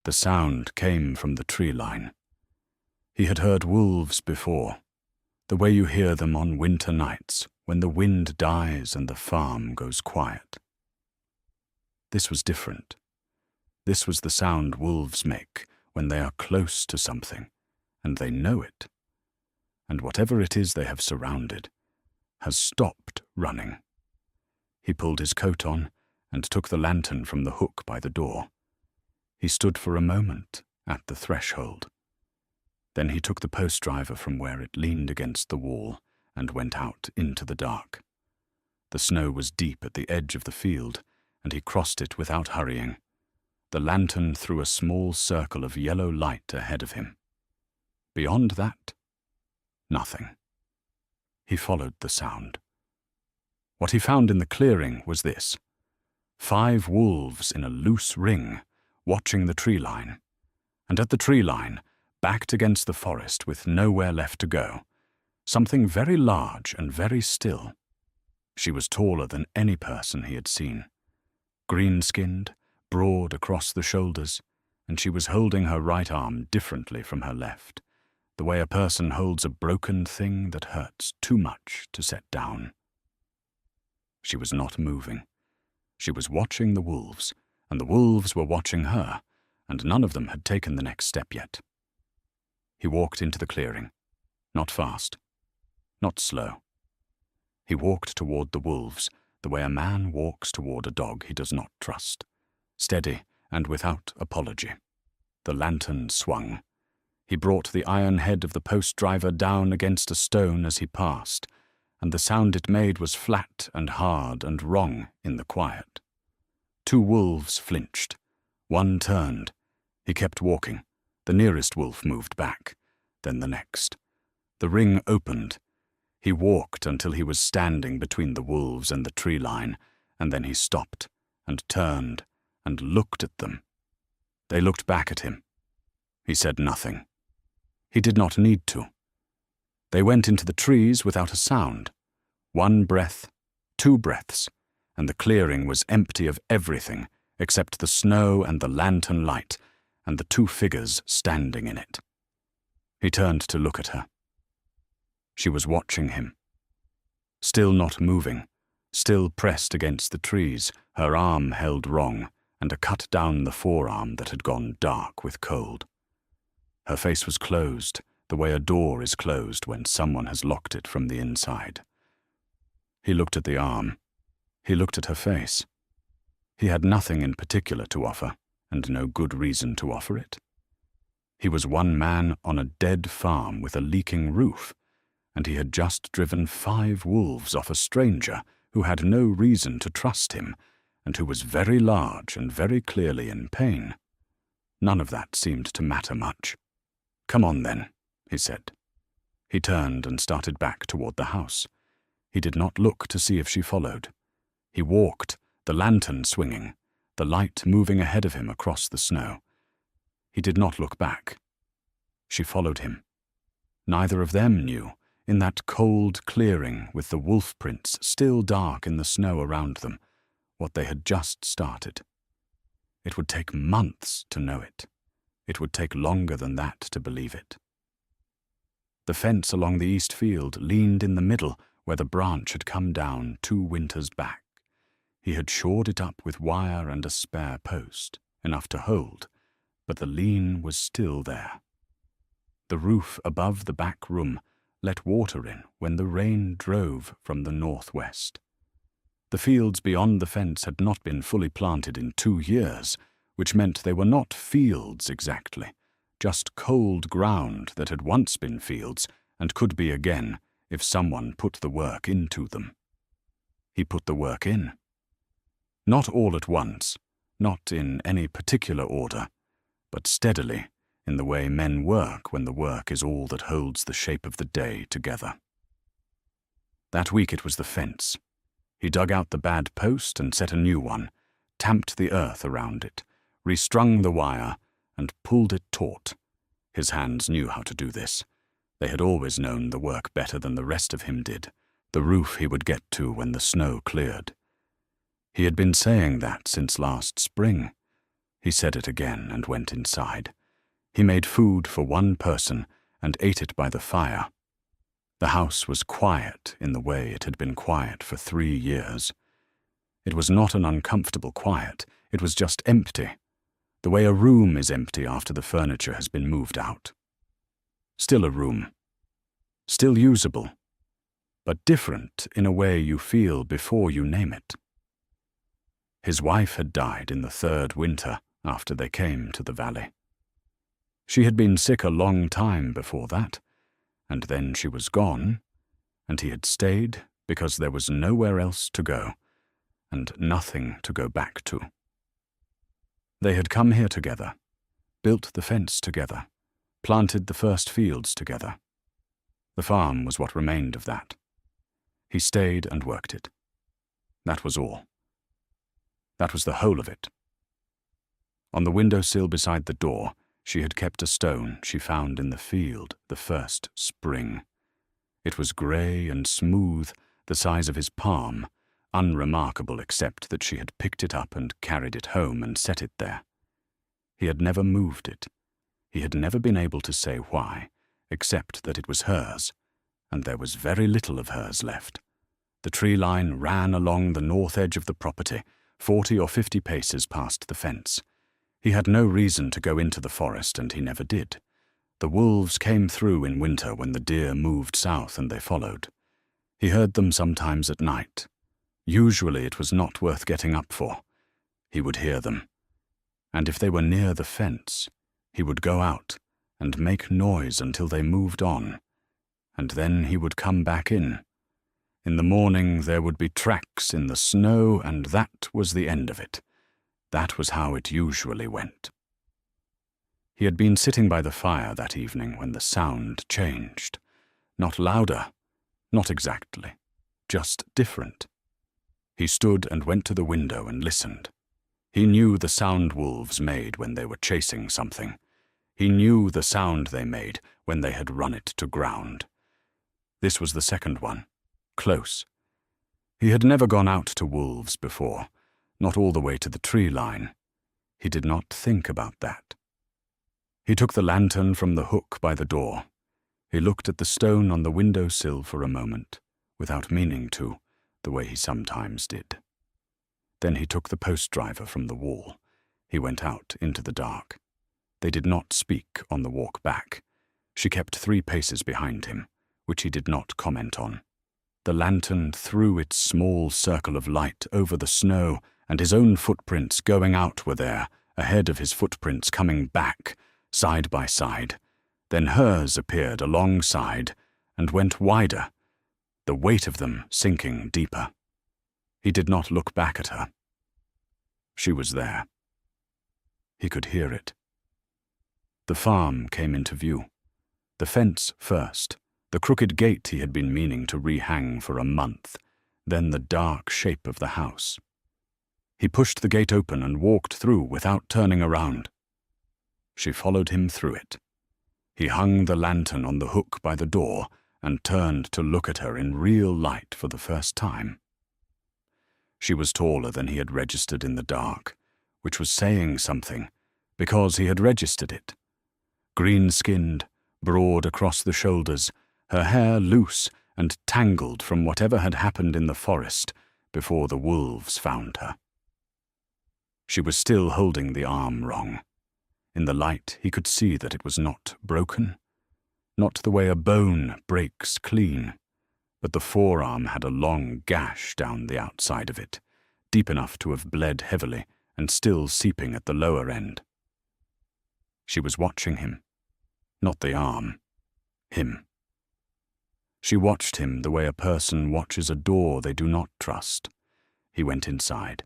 The sound came from the tree line. He had heard wolves before, the way you hear them on winter nights when the wind dies and the farm goes quiet. This was different. This was the sound wolves make when they are close to something, and they know it. And whatever it is they have surrounded has stopped running. He pulled his coat on and took the lantern from the hook by the door. He stood for a moment at the threshold. Then he took the post driver from where it leaned against the wall and went out into the dark. The snow was deep at the edge of the field, and he crossed it without hurrying. The lantern threw a small circle of yellow light ahead of him. Beyond that, nothing. He followed the sound. What he found in the clearing was this: 5 wolves in a loose ring, watching the tree line, and at the tree line, backed against the forest with nowhere left to go, something very large and very still. She was taller than any person he had seen, green-skinned, broad across the shoulders, and she was holding her right arm differently from her left, the way a person holds a broken thing that hurts too much to set down. She was not moving. She was watching the wolves, and the wolves were watching her, and none of them had taken the next step yet. He walked into the clearing, not fast, not slow. He walked toward the wolves, the way a man walks toward a dog he does not trust, steady and without apology. The lantern swung. He brought the iron head of the post driver down against a stone as he passed, and the sound it made was flat and hard and wrong in the quiet. 2 wolves flinched. One turned. He kept walking. The nearest wolf moved back, then the next. The ring opened. He walked until he was standing between the wolves and the tree line, and then he stopped and turned and looked at them. They looked back at him. He said nothing. He did not need to. They went into the trees without a sound. 1 breath, 2 breaths, and the clearing was empty of everything except the snow and the lantern light and the 2 figures standing in it. He turned to look at her. She was watching him. Still not moving, still pressed against the trees, her arm held wrong, and a cut down the forearm that had gone dark with cold. Her face was closed, the way a door is closed when someone has locked it from the inside. He looked at the arm. He looked at her face. He had nothing in particular to offer, and no good reason to offer it. He was one man on a dead farm with a leaking roof, and he had just driven 5 wolves off a stranger who had no reason to trust him, and who was very large and very clearly in pain. None of that seemed to matter much. "Come on, then," he said. He turned and started back toward the house. He did not look to see if she followed. He walked, the lantern swinging, the light moving ahead of him across the snow. He did not look back. She followed him. Neither of them knew, in that cold clearing with the wolf prints still dark in the snow around them, what they had just started. It would take months to know it. It would take longer than that to believe it. The fence along the east field leaned in the middle where the branch had come down 2 winters back. He had shored it up with wire and a spare post, enough to hold, but the lean was still there. The roof above the back room let water in when the rain drove from the northwest. The fields beyond the fence had not been fully planted in 2 years, which meant they were not fields exactly, just cold ground that had once been fields and could be again if someone put the work into them. He put the work in. Not all at once, not in any particular order, but steadily, in the way men work when the work is all that holds the shape of the day together. That week it was the fence. He dug out the bad post and set a new one, tamped the earth around it, restrung the wire, and pulled it taut. His hands knew how to do this. They had always known the work better than the rest of him did, the roof he would get to when the snow cleared. He had been saying that since last spring. He said it again and went inside. He made food for one person and ate it by the fire. The house was quiet in the way it had been quiet for 3 years. It was not an uncomfortable quiet, it was just empty, the way a room is empty after the furniture has been moved out. Still a room, still usable, but different in a way you feel before you name it. His wife had died in the 3rd winter after they came to the valley. She had been sick a long time before that, and then she was gone, and he had stayed because there was nowhere else to go, and nothing to go back to. They had come here together, built the fence together, planted the first fields together. The farm was what remained of that. He stayed and worked it. That was all. That was the whole of it. On the windowsill beside the door, she had kept a stone she found in the field the first spring. It was grey and smooth, the size of his palm, unremarkable except that she had picked it up and carried it home and set it there. He had never moved it. He had never been able to say why, except that it was hers, and there was very little of hers left. The tree line ran along the north edge of the property, 40 or 50 paces past the fence. He had no reason to go into the forest, and he never did. The wolves came through in winter when the deer moved south and they followed. He heard them sometimes at night. Usually it was not worth getting up for. He would hear them. And if they were near the fence, he would go out and make noise until they moved on, and then he would come back in. In the morning there would be tracks in the snow, and that was the end of it. That was how it usually went. He had been sitting by the fire that evening when the sound changed. Not louder, not exactly, just different. He stood and went to the window and listened. He knew the sound wolves made when they were chasing something. He knew the sound they made when they had run it to ground. This was the second one, close. He had never gone out to wolves before, not all the way to the tree line. He did not think about that. He took the lantern from the hook by the door. He looked at the stone on the window-sill for a moment, without meaning to, the way he sometimes did. Then he took the post driver from the wall. He went out into the dark. They did not speak on the walk back. She kept 3 paces behind him, which he did not comment on. The lantern threw its small circle of light over the snow, and his own footprints going out were there, ahead of his footprints coming back, side by side. Then hers appeared alongside and went wider, the weight of them sinking deeper. He did not look back at her. She was there. He could hear it. The farm came into view. The fence first, the crooked gate he had been meaning to rehang for a month, then the dark shape of the house. He pushed the gate open and walked through without turning around. She followed him through it. He hung the lantern on the hook by the door and turned to look at her in real light for the first time. She was taller than he had registered in the dark, which was saying something, because he had registered it. Green-skinned, broad across the shoulders, her hair loose and tangled from whatever had happened in the forest before the wolves found her. She was still holding the arm wrong. In the light he could see that it was not broken, not the way a bone breaks clean, but the forearm had a long gash down the outside of it, deep enough to have bled heavily and still seeping at the lower end. She was watching him, not the arm, him. She watched him the way a person watches a door they do not trust. He went inside.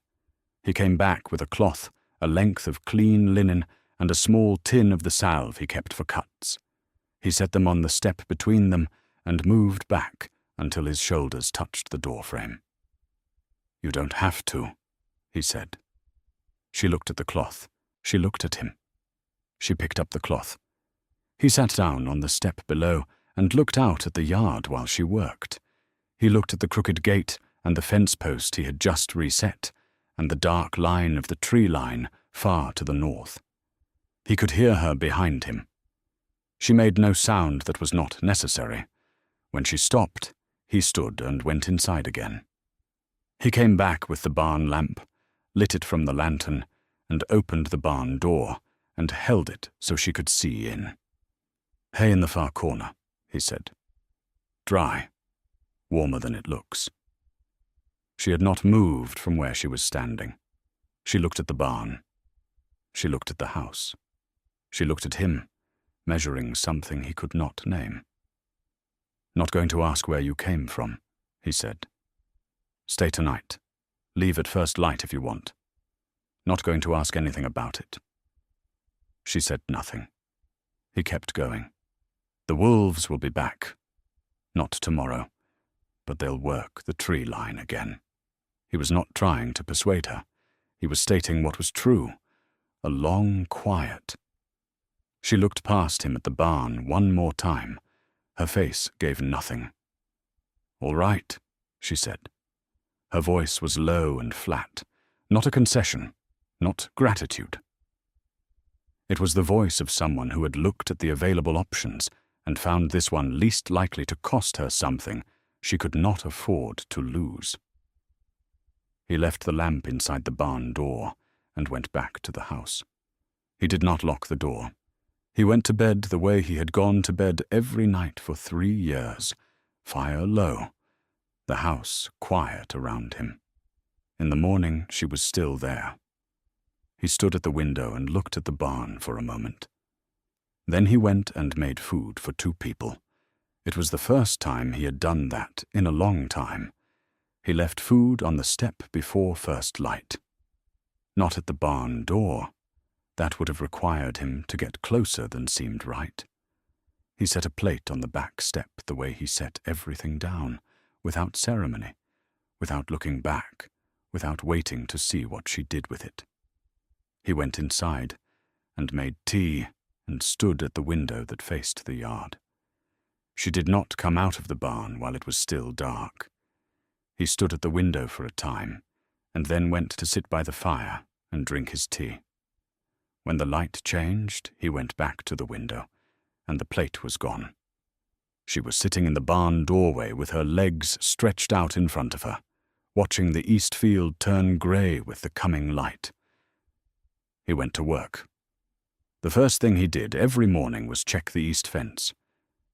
He came back with a cloth, a length of clean linen, and a small tin of the salve he kept for cuts. He set them on the step between them and moved back until his shoulders touched the doorframe. "You don't have to," he said. She looked at the cloth. She looked at him. She picked up the cloth. He sat down on the step below and looked out at the yard while she worked. He looked at the crooked gate and the fence post he had just reset, and the dark line of the tree line far to the north. He could hear her behind him. She made no sound that was not necessary. When she stopped, he stood and went inside again. He came back with the barn lamp, lit it from the lantern, and opened the barn door, and held it so she could see in. "Hay in the far corner," he said. "Dry, warmer than it looks." She had not moved from where she was standing. She looked at the barn. She looked at the house. She looked at him, measuring something he could not name. "Not going to ask where you came from," he said. "Stay tonight. Leave at first light if you want. Not going to ask anything about it." She said nothing. He kept going. "The wolves will be back. Not tomorrow, but they'll work the tree line again." He was not trying to persuade her. He was stating what was true. A long quiet. She looked past him at the barn one more time. Her face gave nothing. "All right," she said. Her voice was low and flat, not a concession, not gratitude. It was the voice of someone who had looked at the available options and found this one least likely to cost her something she could not afford to lose. He left the lamp inside the barn door and went back to the house. He did not lock the door. He went to bed the way he had gone to bed every night for 3 years, fire low, the house quiet around him. In the morning she was still there. He stood at the window and looked at the barn for a moment. Then he went and made food for 2 people. It was the first time he had done that in a long time. He left food on the step before first light. Not at the barn door. That would have required him to get closer than seemed right. He set a plate on the back step the way he set everything down, without ceremony, without looking back, without waiting to see what she did with it. He went inside and made tea and stood at the window that faced the yard. She did not come out of the barn while it was still dark. He stood at the window for a time, and then went to sit by the fire and drink his tea. When the light changed, he went back to the window, and the plate was gone. She was sitting in the barn doorway with her legs stretched out in front of her, watching the east field turn grey with the coming light. He went to work. The first thing he did every morning was check the east fence.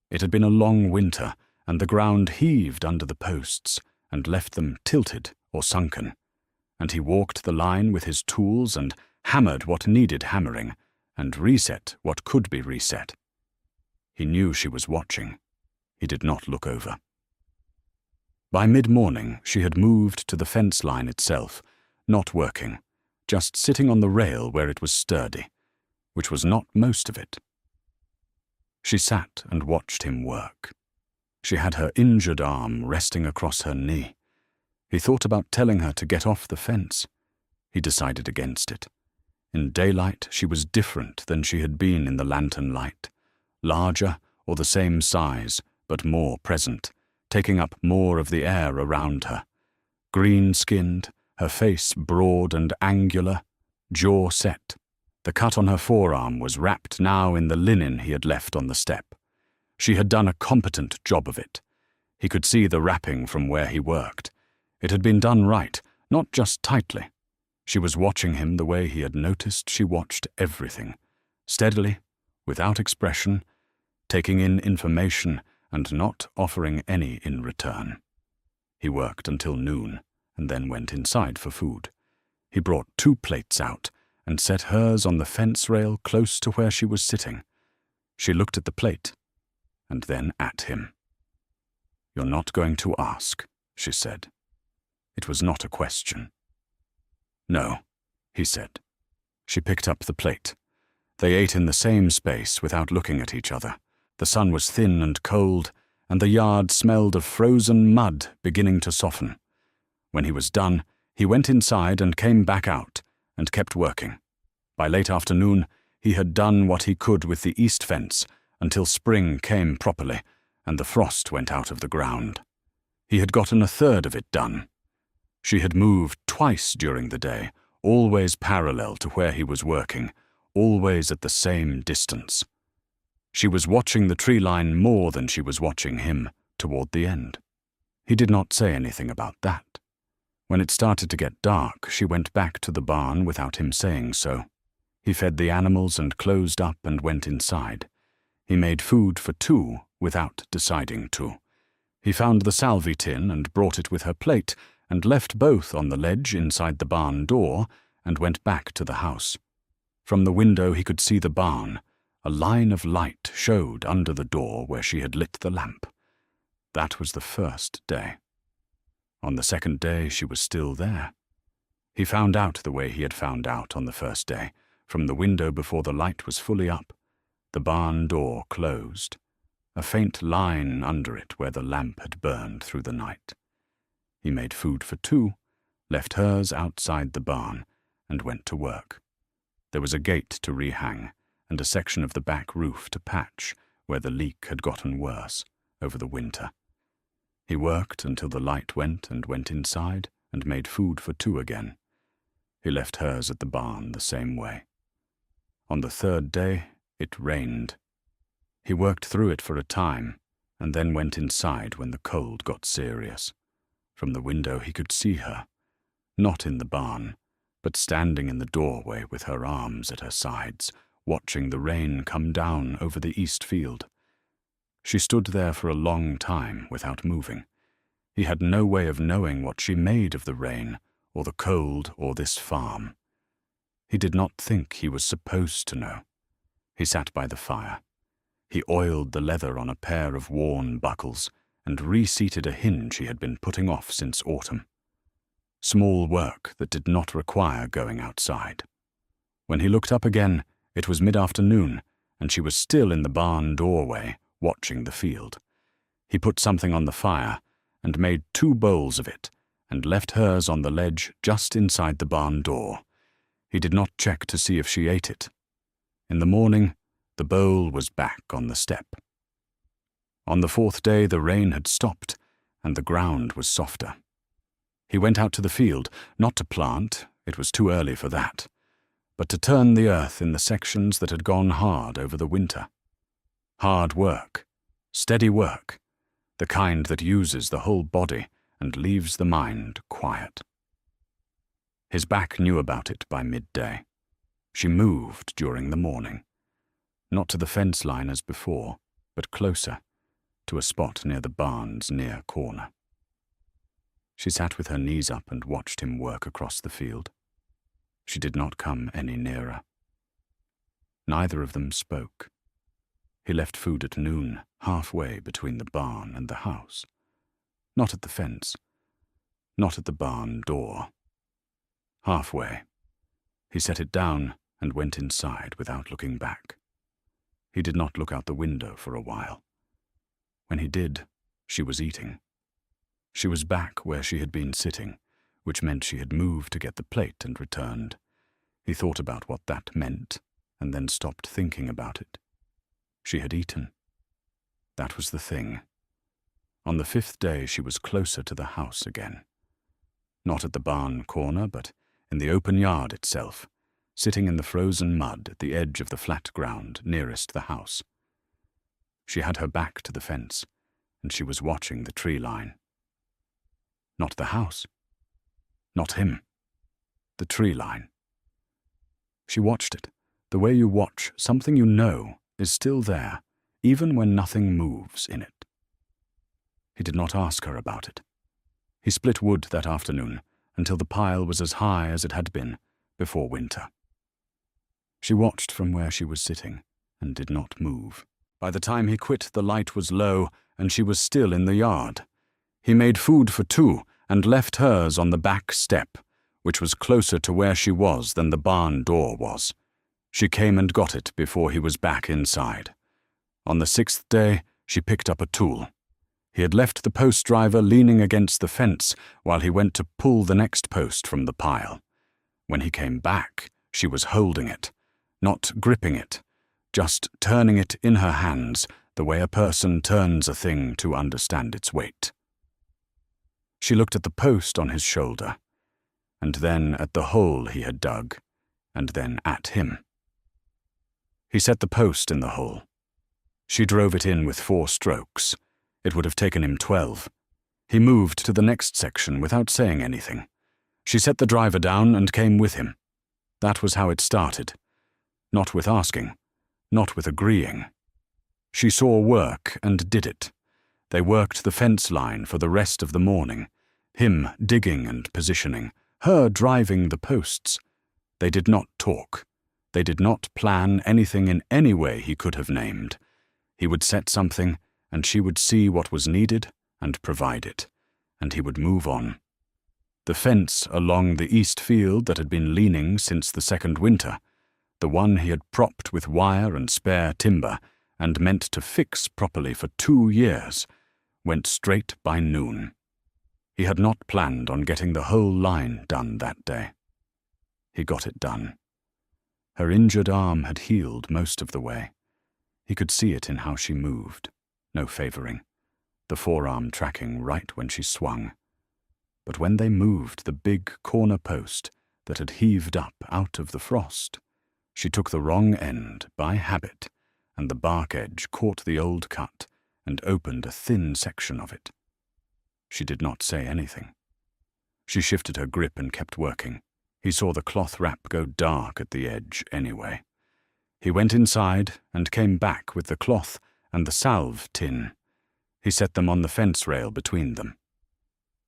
It had been a long winter, and the ground heaved under the posts and left them tilted or sunken, and he walked the line with his tools and hammered what needed hammering, and reset what could be reset. He knew she was watching. He did not look over. By mid-morning, she had moved to the fence line itself, not working, just sitting on the rail where it was sturdy, which was not most of it. She sat and watched him work. She had her injured arm resting across her knee. He thought about telling her to get off the fence. He decided against it. In daylight, she was different than she had been in the lantern light, larger or the same size, but more present, taking up more of the air around her. Green-skinned, her face broad and angular, jaw set. The cut on her forearm was wrapped now in the linen he had left on the step. She had done a competent job of it. He could see the wrapping from where he worked. It had been done right, not just tightly. She was watching him the way he had noticed she watched everything, steadily, without expression, taking in information and not offering any in return. He worked until noon and then went inside for food. He brought 2 plates out and set hers on the fence rail close to where she was sitting. She looked at the plate and then at him. "You're not going to ask," she said. It was not a question. "No," he said. She picked up the plate. They ate in the same space without looking at each other. The sun was thin and cold, and the yard smelled of frozen mud beginning to soften. When he was done, he went inside and came back out, and kept working. By late afternoon, he had done what he could with the east fence until spring came properly, and the frost went out of the ground. He had gotten 1/3 of it done. She had moved twice during the day, always parallel to where he was working, always at the same distance. She was watching the tree line more than she was watching him toward the end. He did not say anything about that. When it started to get dark, she went back to the barn without him saying so. He fed the animals and closed up and went inside. He made food for 2 without deciding to. He found the salvi tin and brought it with her plate and left both on the ledge inside the barn door and went back to the house. From the window he could see the barn. A line of light showed under the door where she had lit the lamp. That was the first day. On the second day she was still there. He found out the way he had found out on the first day, from the window before the light was fully up. The barn door closed, a faint line under it where the lamp had burned through the night. He made food for 2, left hers outside the barn, and went to work. There was a gate to rehang, and a section of the back roof to patch where the leak had gotten worse over the winter. He worked until the light went and went inside and made food for 2 again. He left hers at the barn the same way. On the third day, it rained. He worked through it for a time, and then went inside when the cold got serious. From the window he could see her, not in the barn, but standing in the doorway with her arms at her sides, watching the rain come down over the east field. She stood there for a long time without moving. He had no way of knowing what she made of the rain, or the cold, or this farm. He did not think he was supposed to know. He sat by the fire. He oiled the leather on a pair of worn buckles and reseated a hinge he had been putting off since autumn. Small work that did not require going outside. When he looked up again, it was mid-afternoon, and she was still in the barn doorway, watching the field. He put something on the fire and made 2 bowls of it and left hers on the ledge just inside the barn door. He did not check to see if she ate it. In the morning, the bowl was back on the step. On the 4th day, the rain had stopped and the ground was softer. He went out to the field, not to plant, it was too early for that, but to turn the earth in the sections that had gone hard over the winter. Hard work, steady work, the kind that uses the whole body and leaves the mind quiet. His back knew about it by midday. She moved during the morning, not to the fence line as before, but closer, to a spot near the barn's near corner. She sat with her knees up and watched him work across the field. She did not come any nearer. Neither of them spoke. He left food at noon, halfway between the barn and the house. Not at the fence, not at the barn door. Halfway. He set it down and went inside without looking back. He did not look out the window for a while. When he did, she was eating. She was back where she had been sitting, which meant she had moved to get the plate and returned. He thought about what that meant, and then stopped thinking about it. She had eaten. That was the thing. On the 5th day she was closer to the house again. Not at the barn corner, but in the open yard itself, sitting in the frozen mud at the edge of the flat ground nearest the house. She had her back to the fence, and she was watching the tree line. Not the house. Not him. The tree line. She watched it. The way you watch something you know is still there, even when nothing moves in it. He did not ask her about it. He split wood that afternoon until the pile was as high as it had been before winter. She watched from where she was sitting and did not move. By the time he quit, the light was low and she was still in the yard. He made food for 2 and left hers on the back step, which was closer to where she was than the barn door was. She came and got it before he was back inside. On the 6th day, she picked up a tool. He had left the post driver leaning against the fence while he went to pull the next post from the pile. When he came back, she was holding it, not gripping it, just turning it in her hands the way a person turns a thing to understand its weight. She looked at the post on his shoulder. and then at the hole he had dug, and then at him. He set the post in the hole. She drove it in with 4 strokes. It would have taken him 12. He moved to the next section without saying anything. She set the driver down and came with him. That was how it started. Not with asking, not with agreeing. She saw work and did it. They worked the fence line for the rest of the morning, him digging and positioning, her driving the posts. They did not talk. They did not plan anything in any way he could have named. He would set something, and she would see what was needed and provide it, and he would move on. The fence along the east field that had been leaning since the second winter, the one he had propped with wire and spare timber and meant to fix properly for 2 years, went straight by noon. He had not planned on getting the whole line done that day. He got it done. Her injured arm had healed most of the way. He could see it in how she moved, no favoring, the forearm tracking right when she swung. But when they moved the big corner post that had heaved up out of the frost, she took the wrong end by habit, and the bark edge caught the old cut and opened a thin section of it. She did not say anything. She shifted her grip and kept working. He saw the cloth wrap go dark at the edge anyway. He went inside and came back with the cloth and the salve tin. He set them on the fence rail between them.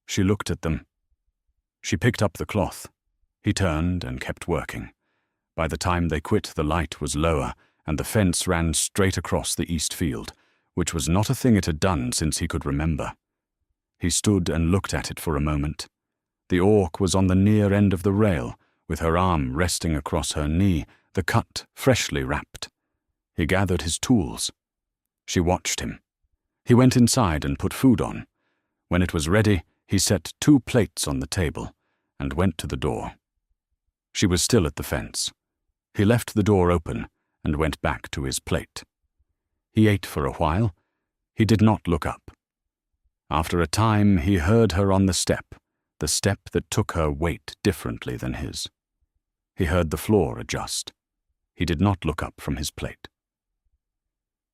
She looked at them. She picked up the cloth. He turned and kept working. By the time they quit, the light was lower, and the fence ran straight across the east field, which was not a thing it had done since he could remember. He stood and looked at it for a moment. The orc was on the near end of the rail, with her arm resting across her knee, the cut freshly wrapped. He gathered his tools. She watched him. He went inside and put food on. When it was ready, he set 2 plates on the table and went to the door. She was still at the fence. He left the door open and went back to his plate. He ate for a while. He did not look up. After a time, he heard her on the step that took her weight differently than his. He heard the floor adjust. He did not look up from his plate.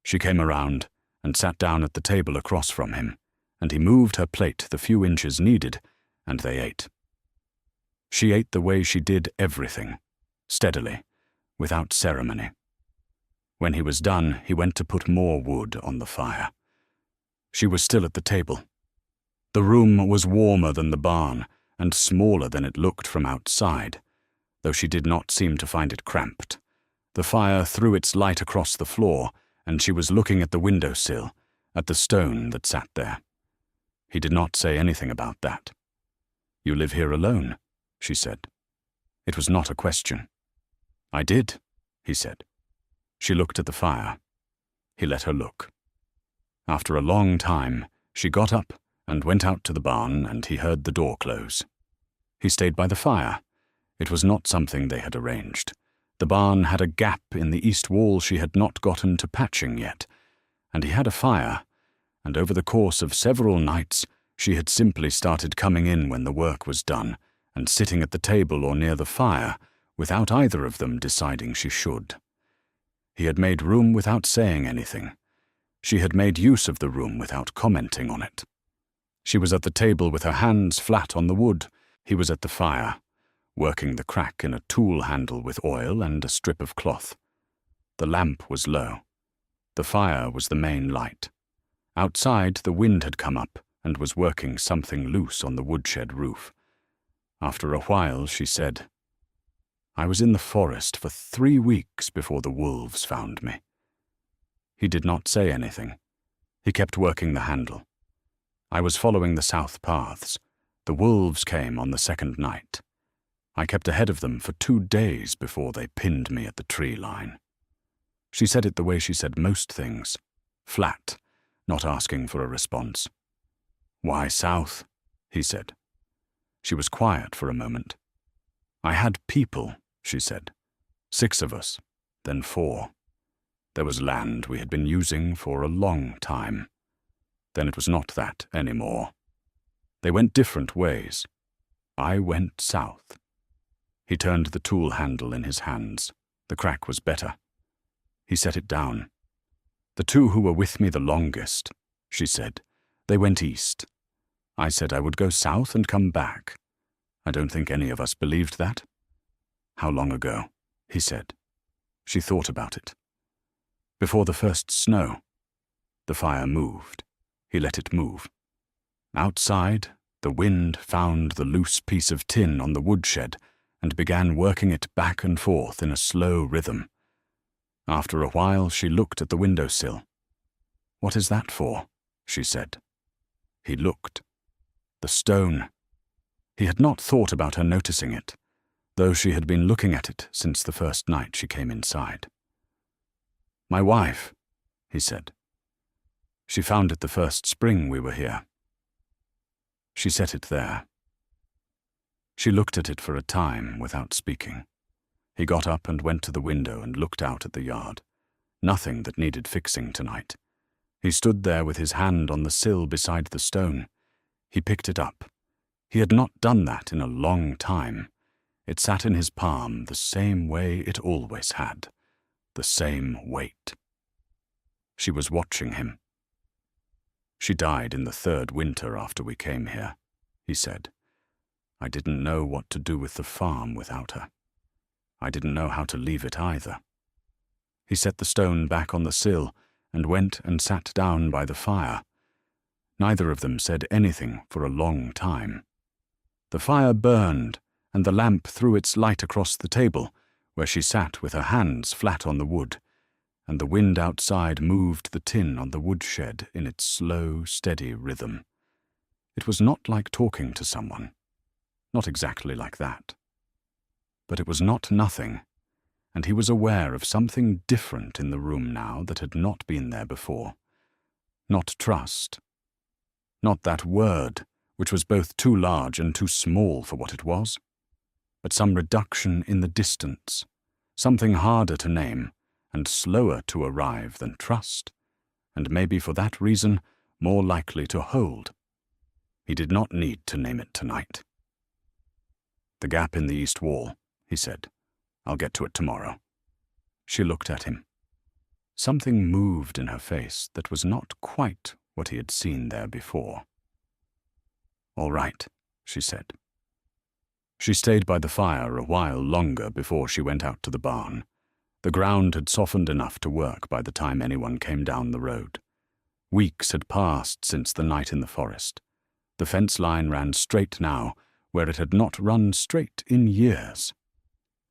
She came around and sat down at the table across from him, and he moved her plate the few inches needed, and they ate. She ate the way she did everything, steadily, without ceremony. When he was done, he went to put more wood on the fire. She was still at the table. The room was warmer than the barn, and smaller than it looked from outside, though she did not seem to find it cramped. The fire threw its light across the floor, and she was looking at the windowsill, at the stone that sat there. He did not say anything about that. "You live here alone?" she said. It was not a question. "I did," he said. She looked at the fire. He let her look. After a long time, she got up and went out to the barn, and he heard the door close. He stayed by the fire. It was not something they had arranged. The barn had a gap in the east wall she had not gotten to patching yet, and he had a fire, and over the course of several nights she had simply started coming in when the work was done, and sitting at the table or near the fire, without either of them deciding she should. He had made room without saying anything. She had made use of the room without commenting on it. She was at the table with her hands flat on the wood. He was at the fire, working the crack in a tool handle with oil and a strip of cloth. The lamp was low. The fire was the main light. Outside, the wind had come up and was working something loose on the woodshed roof. After a while, she said, "I was in the forest for 3 weeks before the wolves found me." He did not say anything. He kept working the handle. "I was following the south paths. The wolves came on the second night. I kept ahead of them for 2 days before they pinned me at the tree line." She said it the way she said most things, flat, not asking for a response. "Why south?" he said. She was quiet for a moment. "I had people," she said. 6 of us, then 4. There was land we had been using for a long time. Then it was not that anymore. They went different ways. I went south. He turned the tool handle in his hands. The crack was better. He set it down. The two who were with me the longest, she said, they went east. I said I would go south and come back. I don't think any of us believed that. How long ago? He said. She thought about it. Before the first snow. The fire moved. He let it move. Outside, the wind found the loose piece of tin on the woodshed and began working it back and forth in a slow rhythm. After a while, she looked at the windowsill. "What is that for?" she said. He looked. The stone. He had not thought about her noticing it, though she had been looking at it since the first night she came inside. "My wife," he said. "She found it the first spring we were here. She set it there." She looked at it for a time without speaking. He got up and went to the window and looked out at the yard. Nothing that needed fixing tonight. He stood there with his hand on the sill beside the stone. He picked it up. He had not done that in a long time. It sat in his palm the same way it always had, the same weight. She was watching him. "She died in the third winter after we came here," he said. "I didn't know what to do with the farm without her. I didn't know how to leave it either." He set the stone back on the sill and went and sat down by the fire. Neither of them said anything for a long time. The fire burned, and the lamp threw its light across the table, where she sat with her hands flat on the wood, and the wind outside moved the tin on the woodshed in its slow, steady rhythm. It was not like talking to someone. Not exactly like that. But it was not nothing, and he was aware of something different in the room now that had not been there before. Not trust. Not that word, which was both too large and too small for what it was, but some reduction in the distance, something harder to name and slower to arrive than trust, and maybe for that reason more likely to hold. He did not need to name it tonight. "The gap in the east wall," he said. "I'll get to it tomorrow." She looked at him. Something moved in her face that was not quite what he had seen there before. "All right," she said. She stayed by the fire a while longer before she went out to the barn. The ground had softened enough to work by the time anyone came down the road. Weeks had passed since the night in the forest. The fence line ran straight now, where it had not run straight in years.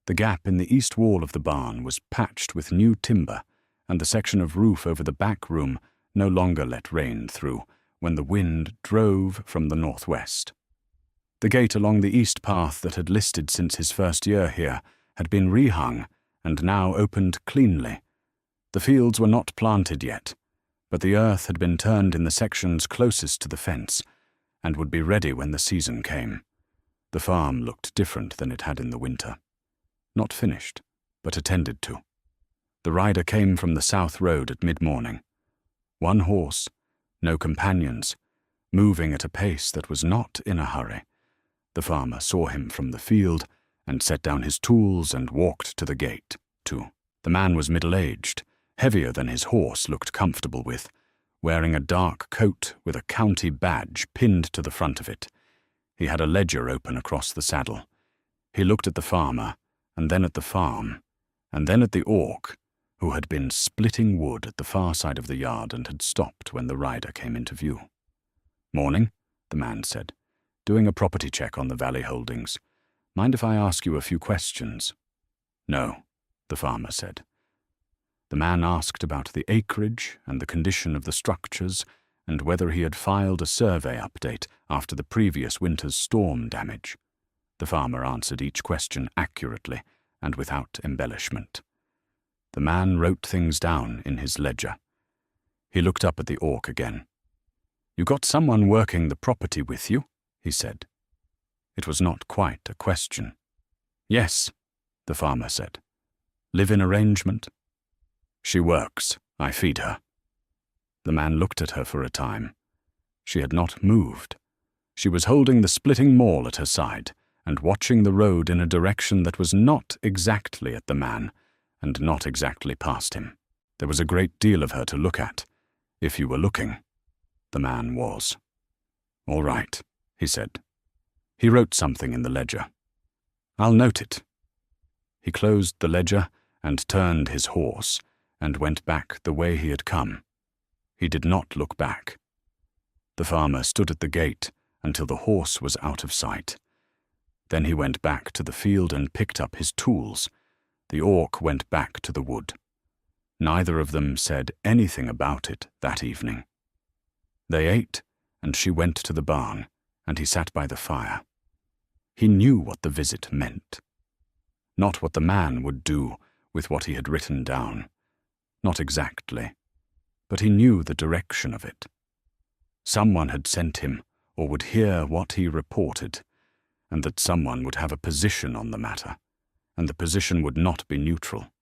The gap in the east wall of the barn was patched with new timber, and the section of roof over the back room no longer let rain through when the wind drove from the northwest. The gate along the east path that had listed since his first year here had been rehung and now opened cleanly. The fields were not planted yet, but the earth had been turned in the sections closest to the fence and would be ready when the season came. The farm looked different than it had in the winter. Not finished, but attended to. The rider came from the south road at mid-morning. One horse, no companions, moving at a pace that was not in a hurry. The farmer saw him from the field and set down his tools and walked to the gate, too. The man was middle-aged, heavier than his horse looked comfortable with, wearing a dark coat with a county badge pinned to the front of it. He had a ledger open across the saddle. He looked at the farmer, and then at the farm, and then at the orc, who had been splitting wood at the far side of the yard and had stopped when the rider came into view. "Morning," the man said, "doing a property check on the valley holdings. Mind if I ask you a few questions?" "No," the farmer said. The man asked about the acreage and the condition of the structures and whether he had filed a survey update after the previous winter's storm damage. The farmer answered each question accurately and without embellishment. The man wrote things down in his ledger. He looked up at the orc again. "You got someone working the property with you?" he said. It was not quite a question. "Yes," the farmer said. "Live-in arrangement?" "She works. I feed her." The man looked at her for a time. She had not moved. She was holding the splitting maul at her side and watching the road in a direction that was not exactly at the man and not exactly past him. There was a great deal of her to look at, if you were looking. The man was. "All right," he said. He wrote something in the ledger. "I'll note it." He closed the ledger and turned his horse and went back the way he had come. He did not look back. The farmer stood at the gate until the horse was out of sight. Then he went back to the field and picked up his tools. The orc went back to the wood. Neither of them said anything about it that evening. They ate, and she went to the barn, and he sat by the fire. He knew what the visit meant. Not what the man would do with what he had written down. Not exactly. But he knew the direction of it. Someone had sent him, or would hear what he reported, and that someone would have a position on the matter, and the position would not be neutral.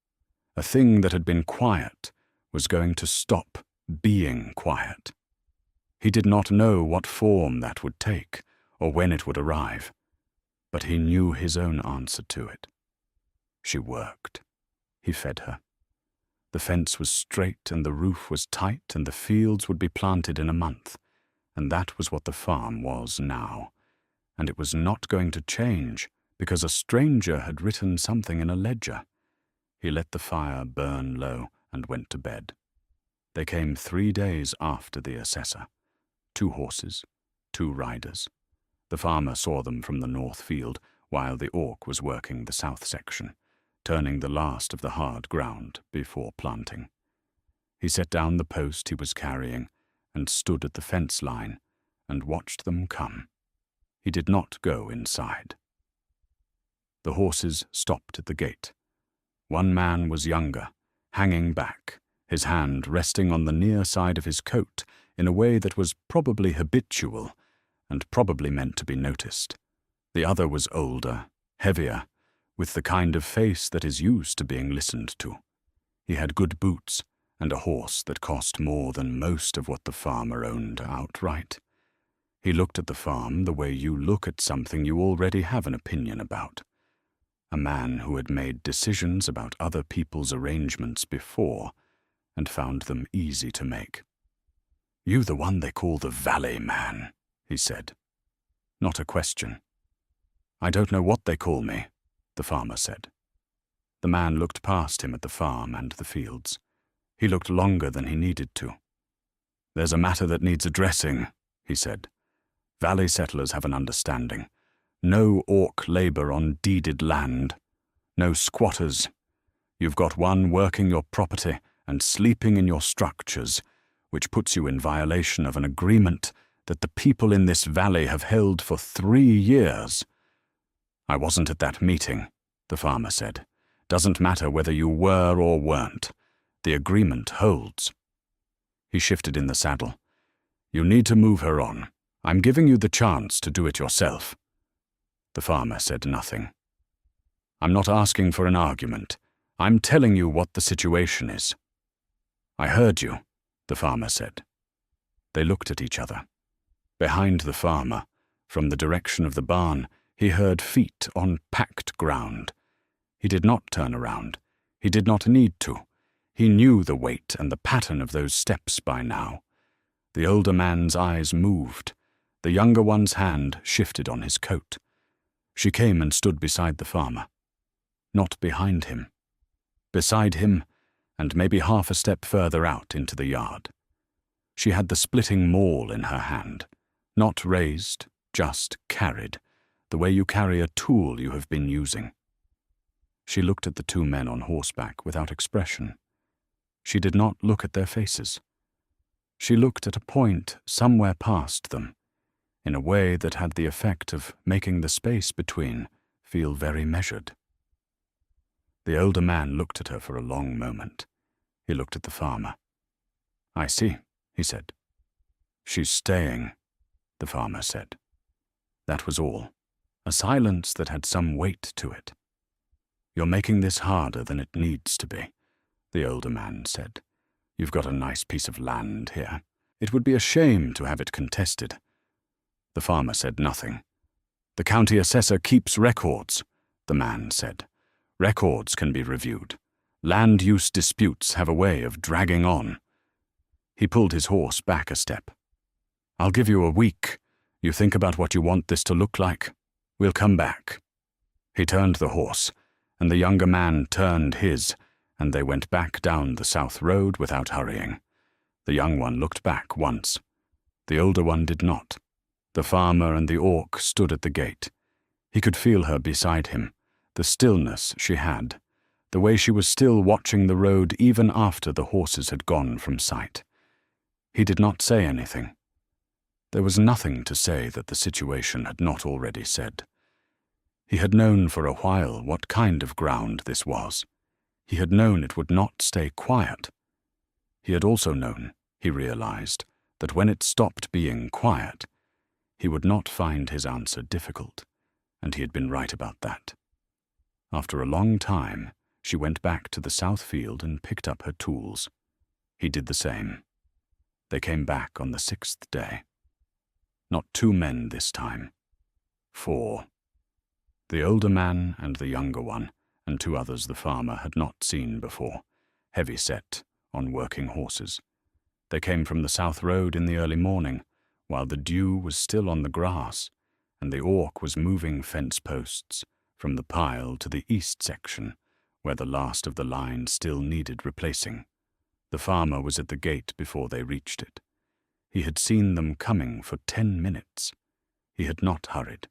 A thing that had been quiet was going to stop being quiet. He did not know what form that would take, or when it would arrive, but he knew his own answer to it. She worked. He fed her. The fence was straight and the roof was tight and the fields would be planted in a month, and that was what the farm was now. And it was not going to change because a stranger had written something in a ledger. He let the fire burn low and went to bed. They came 3 days after the assessor. 2 horses, 2 riders. The farmer saw them from the north field while the orc was working the south section, turning the last of the hard ground before planting. He set down the post he was carrying and stood at the fence line and watched them come. He did not go inside. The horses stopped at the gate. One man was younger, hanging back, his hand resting on the near side of his coat in a way that was probably habitual and probably meant to be noticed. The other was older, heavier, with the kind of face that is used to being listened to. He had good boots and a horse that cost more than most of what the farmer owned outright. He looked at the farm the way you look at something you already have an opinion about. A man who had made decisions about other people's arrangements before and found them easy to make. "You the one they call the Valley Man," he said. Not a question. "I don't know what they call me," the farmer said. The man looked past him at the farm and the fields. He looked longer than he needed to. "There's a matter that needs addressing," he said. "Valley settlers have an understanding. No orc labor on deeded land. No squatters. You've got one working your property and sleeping in your structures, which puts you in violation of an agreement that the people in this valley have held for 3 years. "I wasn't at that meeting," the farmer said. "Doesn't matter whether you were or weren't. The agreement holds." He shifted in the saddle. "You need to move her on. I'm giving you the chance to do it yourself." The farmer said nothing. "I'm not asking for an argument. I'm telling you what the situation is." "I heard you," the farmer said. They looked at each other. Behind the farmer, from the direction of the barn, he heard feet on packed ground. He did not turn around. He did not need to. He knew the weight and the pattern of those steps by now. The older man's eyes moved. The younger one's hand shifted on his coat. She came and stood beside the farmer. Not behind him. Beside him, and maybe half a step further out into the yard. She had the splitting maul in her hand, not raised, just carried, the way you carry a tool you have been using. She looked at the 2 men on horseback without expression. She did not look at their faces. She looked at a point somewhere past them, in a way that had the effect of making the space between feel very measured. The older man looked at her for a long moment. He looked at the farmer. "I see," he said. "She's staying," the farmer said. That was all. A silence that had some weight to it. "You're making this harder than it needs to be," the older man said. "You've got a nice piece of land here. It would be a shame to have it contested. The farmer said nothing. "The county assessor keeps records," the man said. "Records can be reviewed. Land use disputes have a way of dragging on." He pulled his horse back a step. "I'll give you a week. You think about what you want this to look like. We'll come back." He turned the horse, and the younger man turned his, and they went back down the south road without hurrying. The young one looked back once. The older one did not. The farmer and the orc stood at the gate. He could feel her beside him, the stillness she had, the way she was still watching the road even after the horses had gone from sight. He did not say anything. There was nothing to say that the situation had not already said. He had known for a while what kind of ground this was. He had known it would not stay quiet. He had also known, he realized, that when it stopped being quiet, he would not find his answer difficult, and he had been right about that. After a long time, she went back to the south field and picked up her tools. He did the same. They came back on the 6th day. Not 2 men this time. 4. The older man and the younger one, and 2 others the farmer had not seen before, heavy-set, on working horses. They came from the south road in the early morning, while the dew was still on the grass, and the orc was moving fence posts from the pile to the east section, where the last of the line still needed replacing. The farmer was at the gate before they reached it. He had seen them coming for 10 minutes. He had not hurried.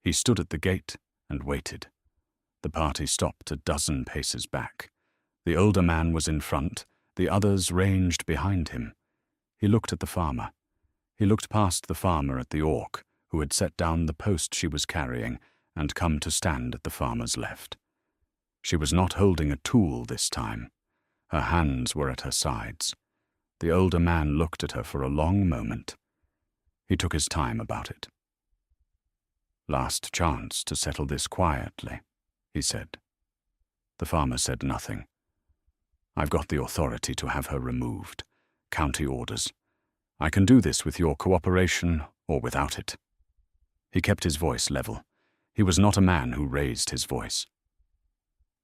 He stood at the gate and waited. The party stopped a dozen paces back. The older man was in front, the others ranged behind him. He looked at the farmer. He looked past the farmer at the orc, who had set down the post she was carrying and come to stand at the farmer's left. She was not holding a tool this time. Her hands were at her sides. The older man looked at her for a long moment. He took his time about it. "Last chance to settle this quietly," he said. The farmer said nothing. "I've got the authority to have her removed. County orders. I can do this with your cooperation or without it." He kept his voice level. He was not a man who raised his voice.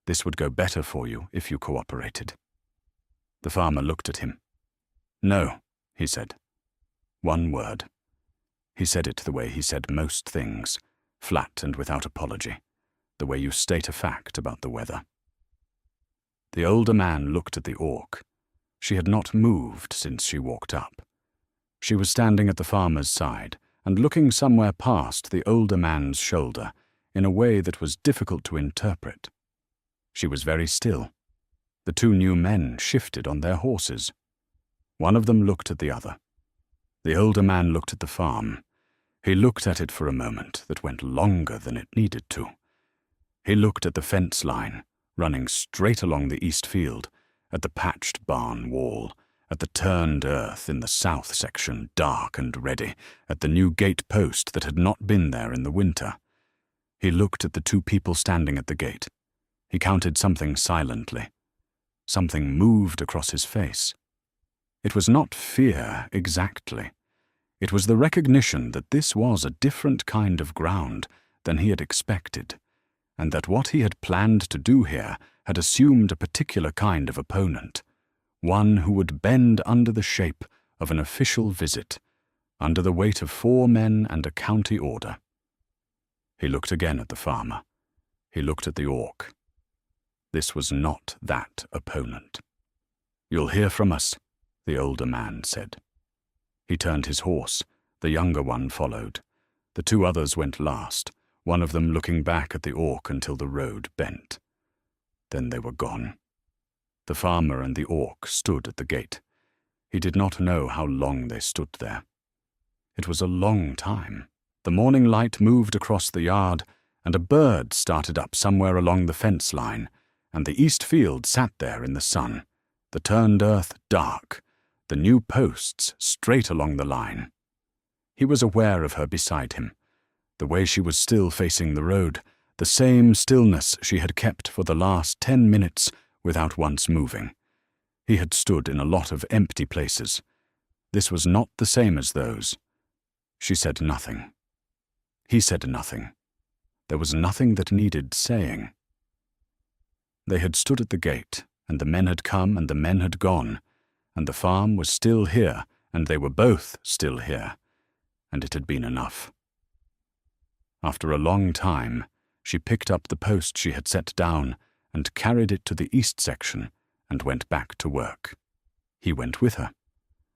"This would go better for you if you cooperated." The farmer looked at him. "No," he said. One word. He said it the way he said most things, flat and without apology, the way you state a fact about the weather. The older man looked at the orc. She had not moved since she walked up. She was standing at the farmer's side and looking somewhere past the older man's shoulder in a way that was difficult to interpret. She was very still. The 2 new men shifted on their horses. One of them looked at the other. The older man looked at the farm. He looked at it for a moment that went longer than it needed to. He looked at the fence line, running straight along the east field, at the patched barn wall, at the turned earth in the south section, dark and ready, at the new gate post that had not been there in the winter. He looked at the 2 people standing at the gate. He counted something silently. Something moved across his face. It was not fear exactly. It was the recognition that this was a different kind of ground than he had expected, and that what he had planned to do here had assumed a particular kind of opponent, one who would bend under the shape of an official visit, under the weight of 4 men and a county order. He looked again at the farmer. He looked at the orc. This was not that opponent. "You'll hear from us," the older man said. He turned his horse. The younger one followed. The 2 others went last, one of them looking back at the orc until the road bent. Then they were gone. The farmer and the orc stood at the gate. He did not know how long they stood there. It was a long time. The morning light moved across the yard, and a bird started up somewhere along the fence line, and the east field sat there in the sun, the turned earth dark, the new posts straight along the line. He was aware of her beside him, the way she was still facing the road, the same stillness she had kept for the last 10 minutes without once moving. He had stood in a lot of empty places. This was not the same as those. She said nothing. He said nothing. There was nothing that needed saying. They had stood at the gate, and the men had come and the men had gone, and the farm was still here, and they were both still here, and it had been enough. After a long time, she picked up the post she had set down and carried it to the east section and went back to work. He went with her.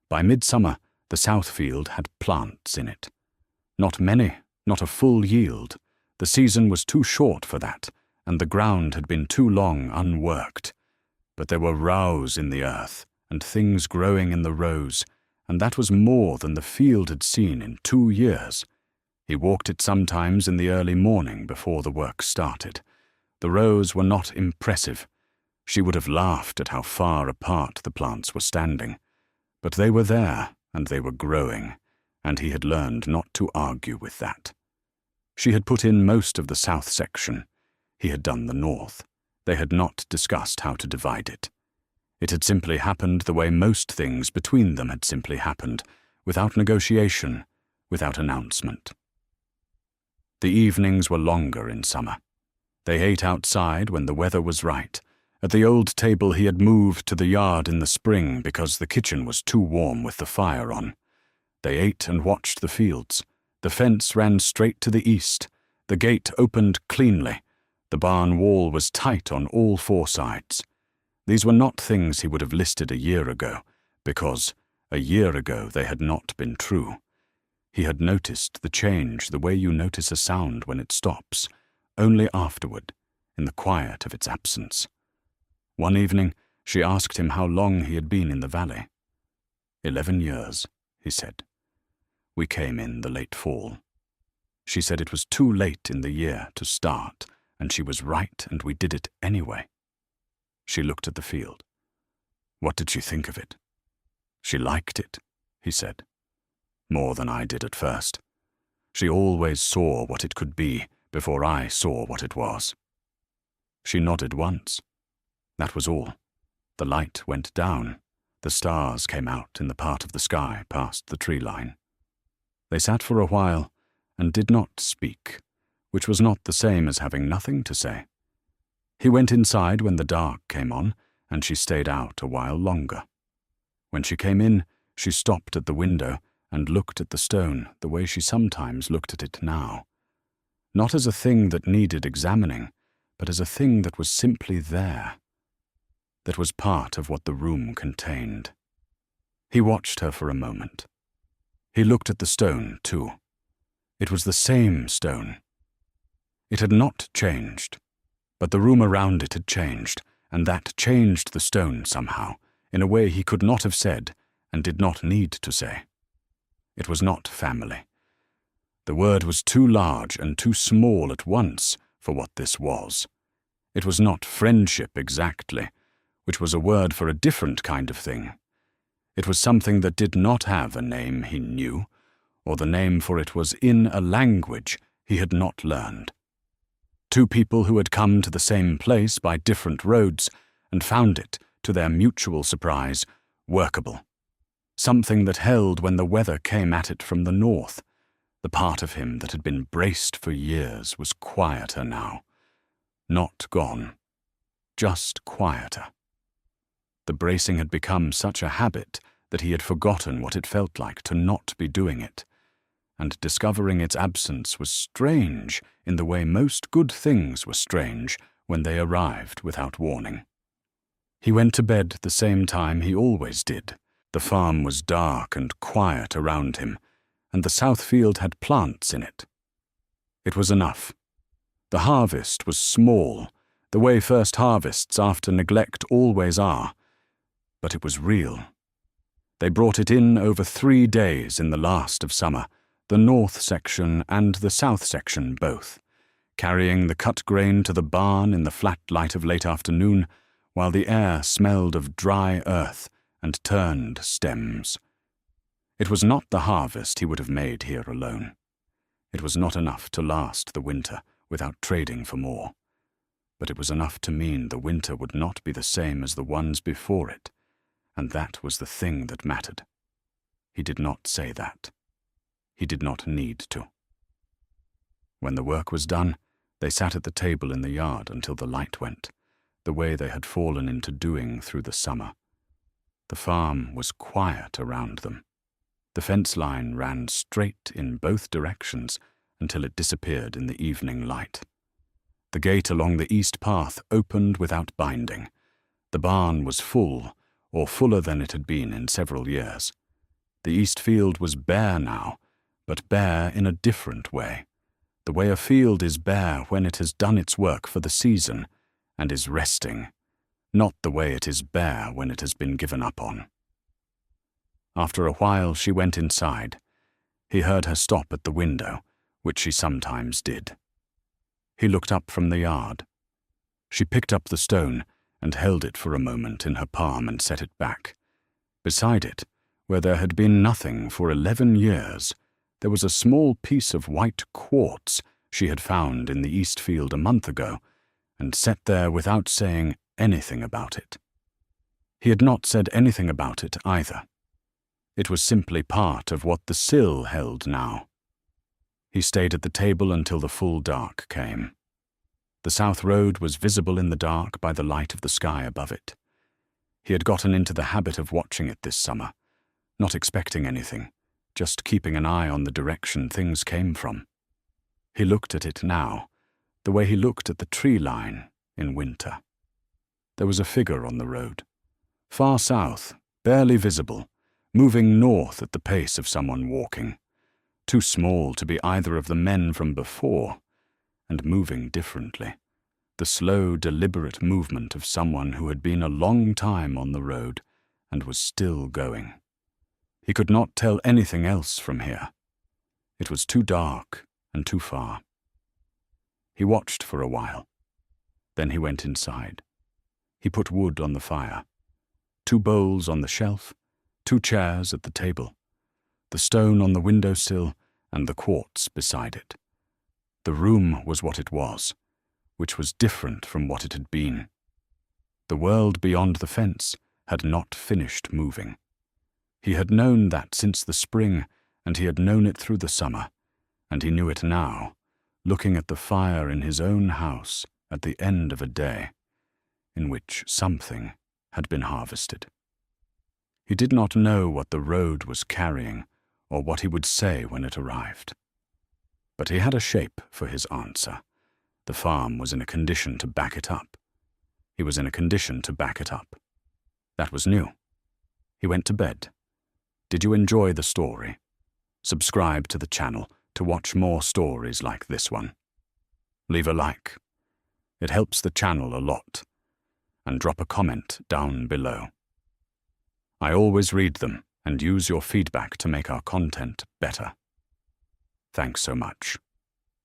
By midsummer, the south field had plants in it. Not many, not a full yield. The season was too short for that, and the ground had been too long unworked. But there were rows in the earth, and things growing in the rows, and that was more than the field had seen in 2 years. He walked it sometimes in the early morning before the work started. The rows were not impressive. She would have laughed at how far apart the plants were standing. But they were there, and they were growing, and he had learned not to argue with that. She had put in most of the south section. He had done the north. They had not discussed how to divide it. It had simply happened the way most things between them had simply happened, without negotiation, without announcement. The evenings were longer in summer. They ate outside when the weather was right. At the old table he had moved to the yard in the spring because the kitchen was too warm with the fire on. They ate and watched the fields. The fence ran straight to the east. The gate opened cleanly. The barn wall was tight on all 4 sides. These were not things he would have listed a year ago, because a year ago they had not been true. He had noticed the change the way you notice a sound when it stops, only afterward, in the quiet of its absence. One evening, she asked him how long he had been in the valley. 11 years, he said. We came in the late fall. She said it was too late in the year to start, and she was right, and we did it anyway. She looked at the field. What did she think of it? She liked it, he said. More than I did at first. She always saw what it could be before I saw what it was. She nodded once. That was all. The light went down. The stars came out in the part of the sky past the tree line. They sat for a while and did not speak, which was not the same as having nothing to say. He went inside when the dark came on, and she stayed out a while longer. When she came in, she stopped at the window and looked at the stone the way she sometimes looked at it now. Not as a thing that needed examining, but as a thing that was simply there. That was part of what the room contained. He watched her for a moment. He looked at the stone, too. It was the same stone. It had not changed, but the room around it had changed, and that changed the stone somehow, in a way he could not have said, and did not need to say. It was not family. The word was too large and too small at once for what this was. It was not friendship exactly, which was a word for a different kind of thing. It was something that did not have a name he knew, or the name for it was in a language he had not learned. 2 people who had come to the same place by different roads and found it, to their mutual surprise, workable. Something that held when the weather came at it from the north. The part of him that had been braced for years was quieter now. Not gone, just quieter. The bracing had become such a habit that he had forgotten what it felt like to not be doing it, and discovering its absence was strange in the way most good things were strange when they arrived without warning. He went to bed the same time he always did. The farm was dark and quiet around him, and the south field had plants in it. It was enough. The harvest was small, the way first harvests after neglect always are, but it was real. They brought it in over 3 days in the last of summer, the north section and the south section both, carrying the cut grain to the barn in the flat light of late afternoon, while the air smelled of dry earth and turned stems. It was not the harvest he would have made here alone. It was not enough to last the winter without trading for more, but it was enough to mean the winter would not be the same as the ones before it, and that was the thing that mattered. He did not say that. He did not need to. When the work was done, they sat at the table in the yard until the light went, the way they had fallen into doing through the summer. The farm was quiet around them. The fence line ran straight in both directions until it disappeared in the evening light. The gate along the east path opened without binding. The barn was full, or fuller than it had been in several years. The east field was bare now, but bare in a different way. The way a field is bare when it has done its work for the season and is resting, not the way it is bare when it has been given up on. After a while she went inside. He heard her stop at the window, which she sometimes did. He looked up from the yard. She picked up the stone and held it for a moment in her palm and set it back. Beside it, where there had been nothing for 11 years, there was a small piece of white quartz she had found in the east field a month ago, and set there without saying anything about it. He had not said anything about it either. It was simply part of what the sill held now. He stayed at the table until the full dark came. The south road was visible in the dark by the light of the sky above it. He had gotten into the habit of watching it this summer, not expecting anything, just keeping an eye on the direction things came from. He looked at it now, the way he looked at the tree line in winter. There was a figure on the road, far south, barely visible, moving north at the pace of someone walking, too small to be either of the men from before, and moving differently, the slow, deliberate movement of someone who had been a long time on the road and was still going. He could not tell anything else from here. It was too dark and too far. He watched for a while. Then he went inside. He put wood on the fire, 2 bowls on the shelf, 2 chairs at the table, the stone on the windowsill and the quartz beside it. The room was what it was, which was different from what it had been. The world beyond the fence had not finished moving. He had known that since the spring, and he had known it through the summer, and he knew it now, looking at the fire in his own house at the end of a day in which something had been harvested. He did not know what the road was carrying or what he would say when it arrived. But he had a shape for his answer. The farm was in a condition to back it up. He was in a condition to back it up. That was new. He went to bed. Did you enjoy the story? Subscribe to the channel to watch more stories like this one. Leave a like. It helps the channel a lot. And drop a comment down below. I always read them and use your feedback to make our content better. Thanks so much.